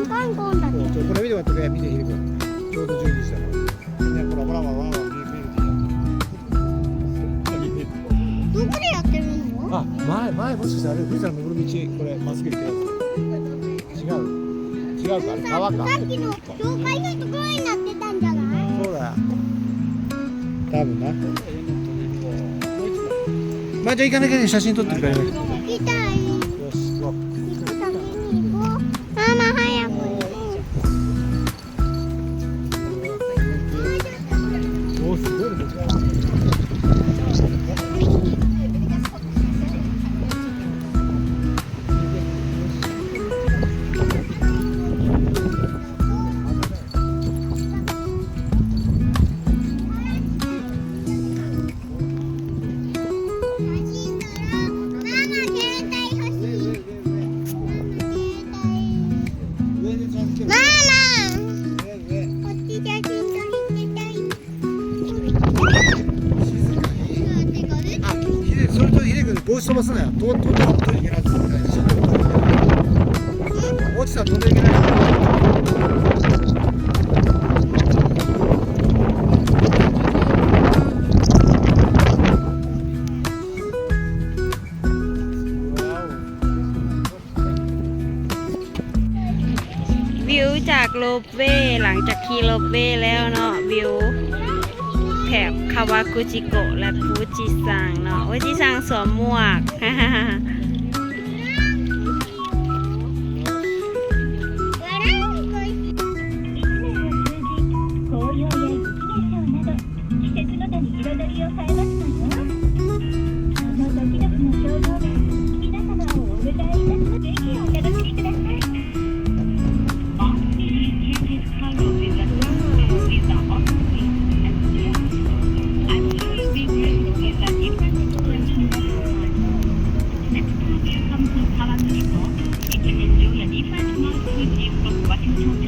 カンコンだって。これ見てもらってね、見てひでくん。ちょうど12時だから。ね、ほらほらほらほら見えるどこでやってるの？あ、前もしかしてあれ富士山登る道これまっすぐ行ってるやつ。違うかあれ川か。さっきの教会のところになってたんじゃない？そうだ。多分な。まあじゃあ行かなきゃね写真撮ってるからね。行きたい。よし行こう。先に行こう。ママ早く。おーすごいね。帽子飛ばすなよ。飛んでいけない。落ちたら飛んでいけない。วิวจากโลเว่หลังจากขี่โลเว่แล้วเนาะวิวแถบคาวากุจิโกะและฟูจิซังเนาะฟูจิซังสวมหมวก Washington